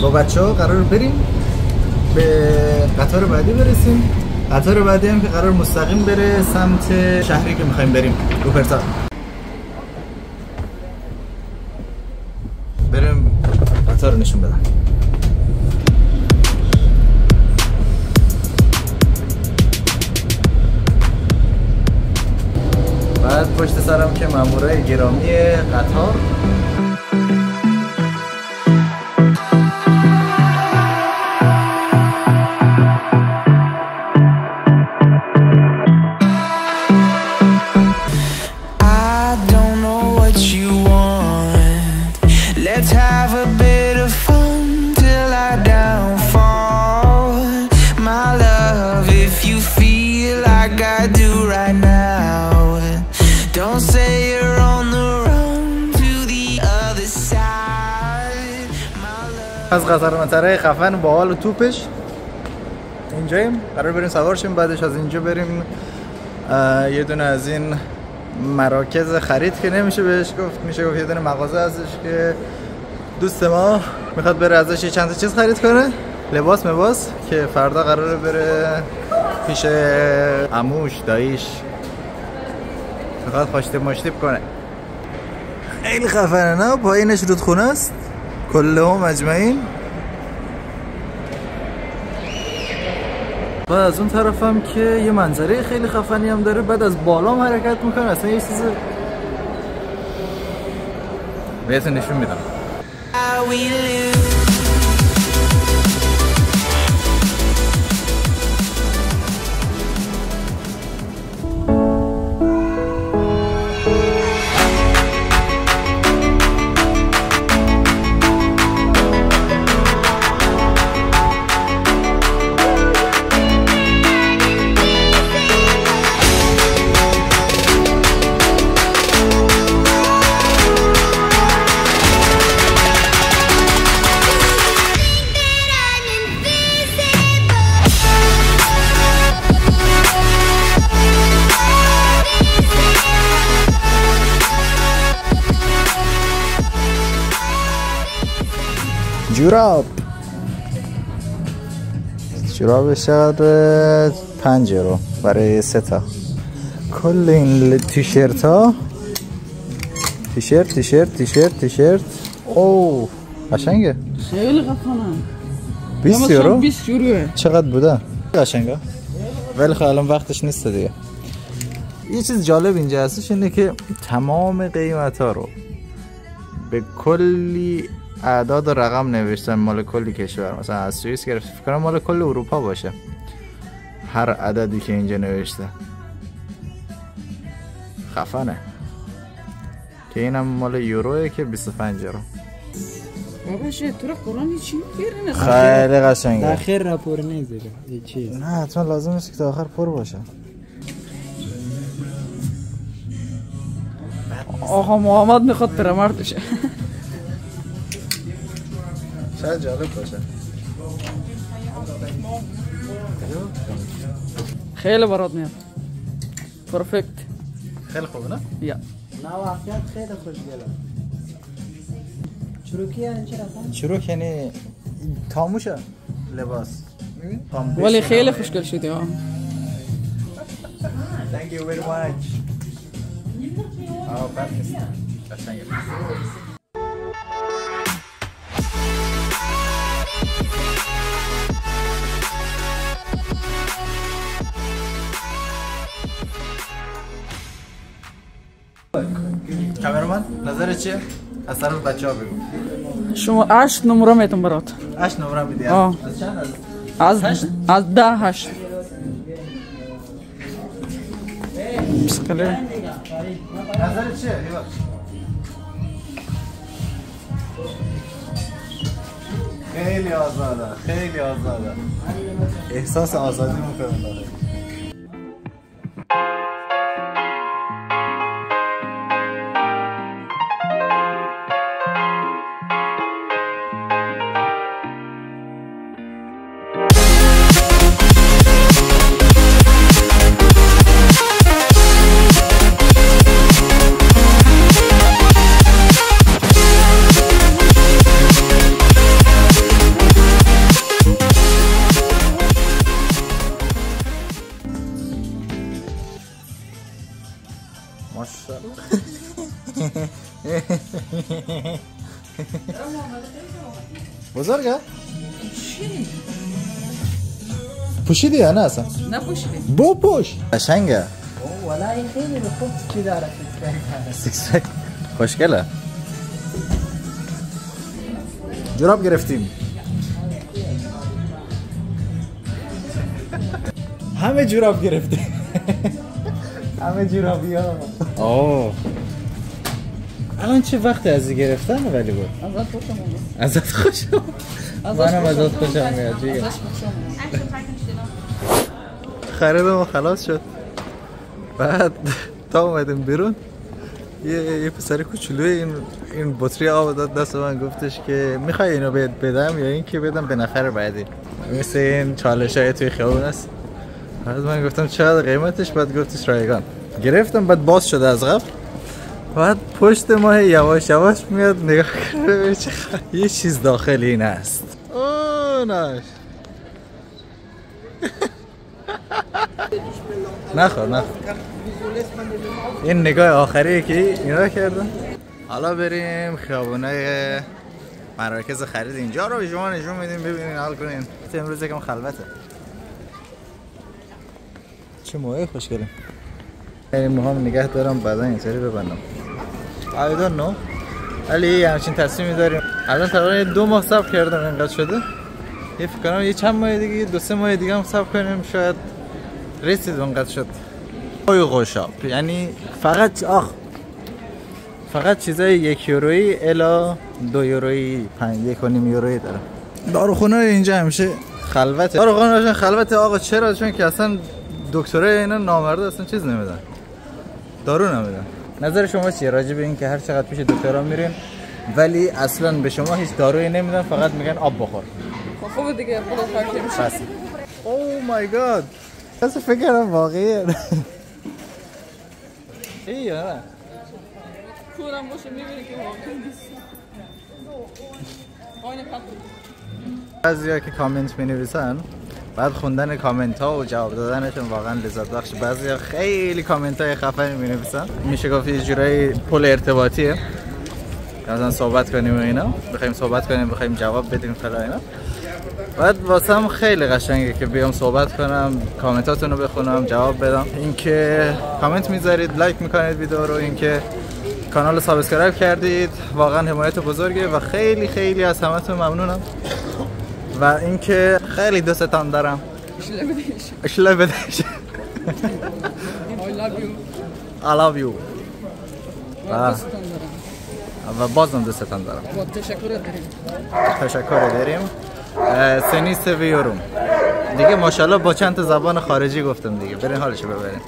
با بچه‌ها قرار بریم به قطار بعدی برسیم. قطار بعدی هم که قرار مستقیم بره سمت شهری که می‌خوایم بریم، روپرتا. بریم قطار رو نشون بدم. بعد پشت سرم که مامورای گرامی قطار. از قطارمطره خفن با حال و توپش اینجاییم، قرار بریم سوار شیم. بعدش از اینجا بریم یه دونه از این مراکز خرید که نمیشه بهش گفت، میشه گفت یه دونه مغازه ازش که دوست ما میخواد بره ازش چند تا چیز خرید کنه، لباس که فردا قراره بره پیش عموش داییش، میخواد خوشتیپ مشتیپ کنه. خیلی خفنه نه؟ پایینش رودخونه است کلهم مجمعین. بعد از اون طرفم که یه منظره خیلی خفنی هم داره، بعد از بالا هم حرکت میکنه، اصلا یه چیز بهتون نشون میدم. جوراب چقدر؟ 5 یورو برای 3 تا. کل این تیشرت ها، تیشرت اوه قشنگه، خیلی خفنه. 20 یورو. 20 یوروه. چقدر بوده؟ قشنگه. ولی خب الان وقتش نیست دیگه. یه چیز جالب اینجا هستش اینه که تمام قیمت ها رو به کلی اعداد و رقم نوشتن، مال کلی کشور. مثلا از سوئیس گرفت، فکر کنم مال کل اروپا باشه هر عددی که اینجا نوشته. خفنه که اینم مال یوروه که 25 یورو. باباشه تو رو قرآن چی میگیرن؟ خیلی قشنگه. داخل را پر نمیذاره یه چیز. نه حتما لازم است که تا آخر پر باشه. آقا محمد میخواد پیرمرد بشه. شاید جالب باشه. خیلی برات میاد. پرفکت. خیلی خوبه نه؟ یا. نه واقعا خیلی خوشگله. چروکی یعنی چی رفتن؟ چروک یعنی تاموشه لباس. ولی خیلی خوشگل شدی ها. Thank you very much. بد نیست. قشنگه. کامرمان نظرت چیه؟ از طرف بچه‌ها بگو. شما 8 نمره میتون برات. 8 نمره میدی؟ از چند؟ از 10 8. بسخله. نظرت چیه؟ خیلی آزاده. احساس آزادی میکنم داره. بزرگه؟ پوشیدی یا نه اصلا؟ نه پوشیدیم. بپوش. قشنگه. ولی این خیلی به خوب چی داره سیکس پک. خوشگله. جوراب گرفتیم. همه جوراب گرفتیم. همه جورابی ها. اوه. الان چه وقت ازی گرفتن ولی بود؟ ازت خوشم اومد. منم ازت خوشم میاد دیگه. خرید ما خلاص شد. بعد تا اومدیم بیرون یه پسر کوچولوی این بطری آب داد دست من، گفتش که میخوای اینو بدم یا این که بدم به نفر بعدی. مثل این چالش های توی خیابون است. بعد من گفتم چقدر قیمتش؟ بعد گفتش رایگان. گرفتم. بعد باز شده از قبل. بعد پشت ماه یواش یواش میاد نگاه کنه یه چیز داخل این است. اوه ناش. نخور. این نگاه آخریه که اینا کردن. حالا بریم خیابونای مراکز خرید اینجا رو به شما نشون میدیم ببینین حال کنین. امروز یکم خلوته. چه موهای خوشگله. این موهام نگه دارم بعدا اینطوری ببندم. I don't know. ولی همچین تصمیمی داریم. الان تقریبا 2 ماه صبر کردم اینقدر شده. یه فکر کنم یه چند ماه دیگه 2-3 ماه دیگه هم صبر کنیم شاید رسید اونقدر شد. اوی قشاب یعنی فقط چیزای 1 یورویی الا 2 یورویی 1.5 یورویی داره. داروخونه اینجا همیشه خلوته. داروخونه خلوته آقا. چرا؟ چون که اصلا دکترای اینا نامرده اصلا چیز نمیدن، دارو نمیدن. نظر شما چیه راجع به این که هر چقدر پیش دکترا میرین ولی اصلا به شما هیچ دارویی نمیدن، فقط میگن آب بخور؟ خوبه دیگه خدا فرق نمیشه. بس. او مای گاد. اصلا فکر کردم واقعیه. ایه نه کورم باشه میبینی که واقعا نیست. آینه پتو. بعضیا که کامنت می‌نویسن بعد خوندن کامنت ها و جواب دادنشون واقعا لذت بخش. بعضیا خیلی کامنت های خفنی می‌نویسن. میشه گفت یه جورایی پل ارتباطیه. مثلا صحبت کنیم و اینا، بخوایم صحبت کنیم، بخوایم جواب بدیم فلان اینا. بعد واسم خیلی قشنگه که بیام صحبت کنم، کامنتاتون رو بخونم، جواب بدم. اینکه کامنت میذارید، لایک میکنید ویدیو رو، اینکه کانال رو سابسکرایب کردید، واقعا حمایت بزرگه و خیلی خیلی از همتون ممنونم. و اینکه خیلی دوستتون دارم. اشله بدهش. I love you. و بازم دوستتون دارم. تشکر داریم. سنی سویورم دیگه ماشاءالله با چند تا زبان خارجی گفتم دیگه. برین حالشو ببرین.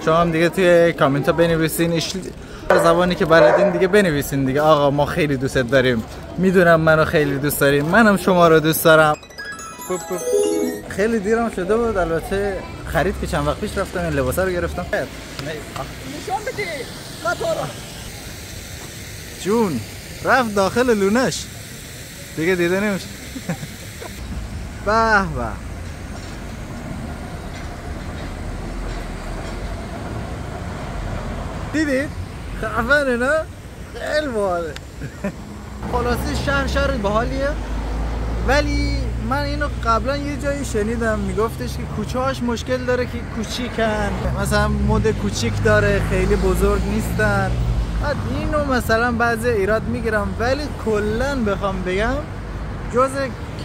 شما هم دیگه توی کامنت ها بنویسین هر زبانی که بلدین دیگه بنویسین دیگه. آقا ما خیلی دوستت داریم، میدونم منو خیلی دوست داریم، منم شما رو دوست دارم. خیلی دیرم شده بود. البته خرید که چند وقت پیش رفتم این لباسا رو گرفتم. نشون بده قطارا جون رفت داخل لونش دیگه دیده نمیشه. به به دیدید؟ خفنه نه؟ خیلی باحاله. خلاصه شهر باحالیه ولی من اینو قبلا یه جایی شنیدم میگفتش که کوچه هاش مشکل داره که کوچیکن، مثلا مد کوچیک داره، خیلی بزرگ نیستن. بعد اینو مثلا بعضی ایراد میگیرم ولی کلن بخوام بگم جز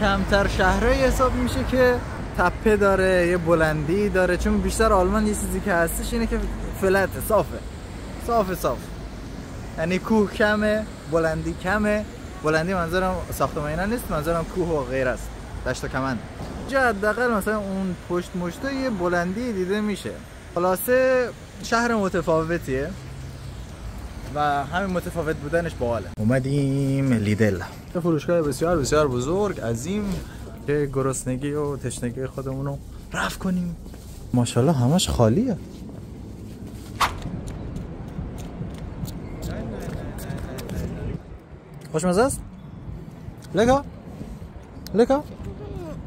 کمتر شهرهایی حساب میشه که تپه داره، یه بلندی داره. چون بیشتر آلمان یه چیزی که هستش اینه که فلته، صافه. یعنی کوه کمه، بلندی کمه. بلندی منظورم ساختمانینا نیست، منظورم کوه و غیر است، دشت و کمند. جا حداقل مثلا اون پشت مشتا یه بلندی دیده میشه. خلاصه شهر متفاوتیه و همین متفاوت بودنش باحاله. اومدیم لیدل، یه فروشگاه بسیار بسیار بزرگ عظیم که گرسنگی و تشنگی خودمون رو رفع کنیم. ماشاءالله همش خالیه. خوشمزه است؟ لکا؟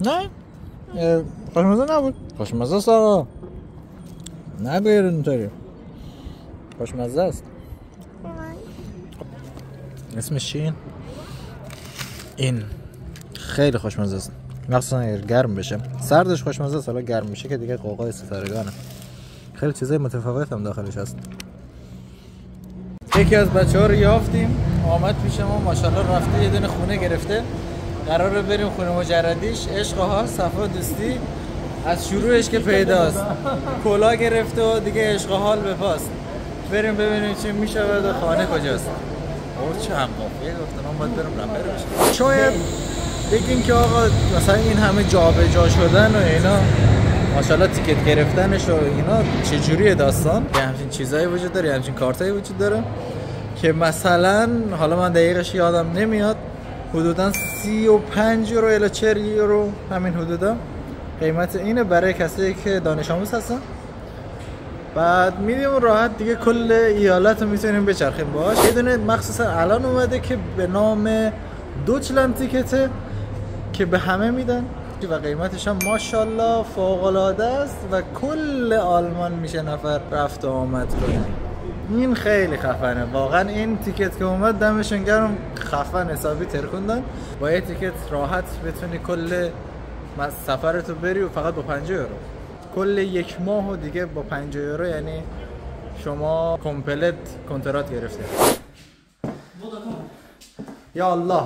نه؟ خوشمزه نبود؟ خوشمزه است آقا. نگویر اینطوری. خوشمزه است. اسمش چیه؟ این خیلی خوشمزه است، مخصوصا اگر گرم بشه. سردش خوشمزه است، حالا گرم میشه که دیگه قوقای ستارگانه. خیلی چیزای متفاوت هم داخلش هست. یکی از بچه‌ها رو یافتیم، آمد پیش ما، ماشاءالله رفته یه دونه خونه گرفته. قراره بریم خونه مجردیش. عشق ها، صفا، دوستی از شروعش که پیداست. کلا گرفته و دیگه عشق حال به پاست. بریم ببینیم چی میشه و خانه کجاست. او چه همقافیه گفتن ما باید بریم رپر بشیم. شاید بگیم که آقا مثلا این همه جابجا شدن و اینا، ماشاءالله تیکت گرفتنش و اینا چجوریه داستان؟ یه همچین چیزایی وجود داره، یه همچین کارتایی وجود داره که مثلا حالا من دقیقش یادم نمیاد، حدودا 35 یورو الی 40 یورو همین حدودا قیمت اینه برای کسایی که دانش آموز هستن. بعد میدیم راحت دیگه کل ایالت رو میتونیم بچرخیم باهاش. یه دونه مخصوصا الان اومده که به نام دوچلند تیکته که به همه میدن و قیمتش هم ماشاءالله فوق العاده است و کل آلمان میشه نفر رفت و آمد کنه. این خیلی خفنه واقعا. این تیکت که اومد دمشون گرم، خفن حسابی ترکوندن. با یه تیکت راحت بتونی کل سفرتو بری و فقط با 50 یورو کل یک ماه و دیگه با 50 یورو یعنی شما کمپلت کنترات گرفته. یا الله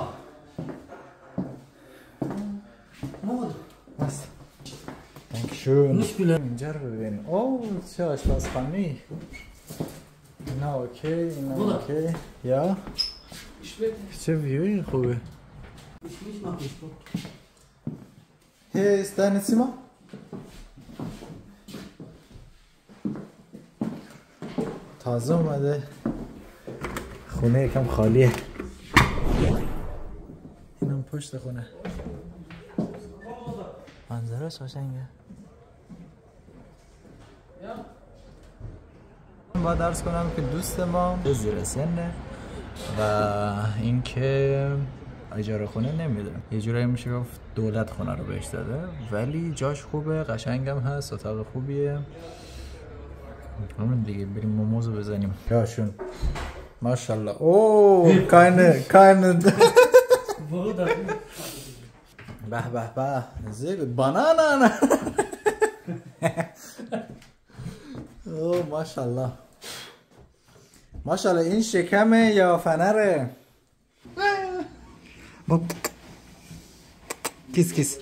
اینجا رو ببین. اوه چه آشپزخانه‌ای. اینا اوکی، اینا اوکی. یا چه ویوی خوبه. Hier ist dein Zimmer? تازه اومده، خونه یکم خالیه. اینم پشت خونه، منظرش قشنگه. باید درس کنم که دوست ما زیر سنه و اینکه اجاره خونه نمیده، یه جورایی میشه گفت دولت خونه رو بهش داده، ولی جاش خوبه، قشنگم هست، اتاق خوبیه. همین دیگه بریم موموزو بزنیم. یاشون ماشاءالله. اوه keine به به به زیب بانانا. اوه ماشاءالله ماشاءالله. این شکمه یا فنره؟ کیس کیس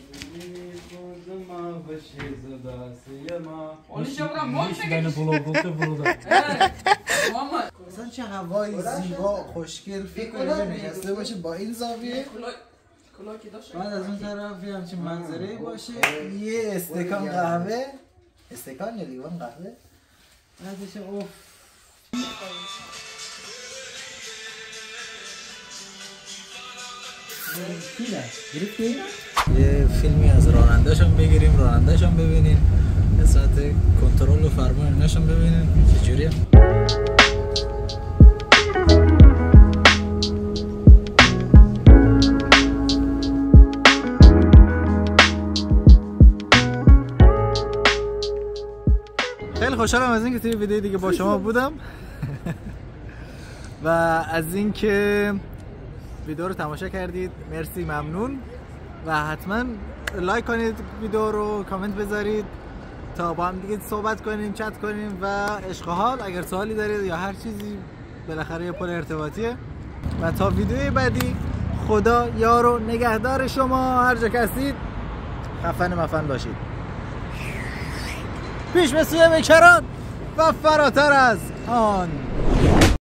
مثلا چه هوای زیبا خوشگل. فکر کنم نشسته باشه با این زاویه، بعد از اون طرف یه همچین منظره باشه، یه استکان قهوه، استکان یا لیوان قهوه، بعدش اوف. یه فیلمی از راننده‌شون بگیریم، راننده‌شون ببینین، قسمت کنترل و فرمان ایناشون ببینین چجوریه. خیلی خوشحالم از اینکه توی ویدیو دیگه با شما بودم و از اینکه ویدیو رو تماشا کردید. مرسی، ممنون و حتما لایک کنید ویدیو رو، کامنت بذارید تا با هم دیگه صحبت کنیم، چت کنیم و عشق حال. اگر سوالی دارید یا هر چیزی، بالاخره یه پل ارتباطیه. و تا ویدیوی بعدی، خدا یار و نگهدار شما هر جا که هستید. خفن مفن باشید. پیش به سوی بکران و فراتر از آن.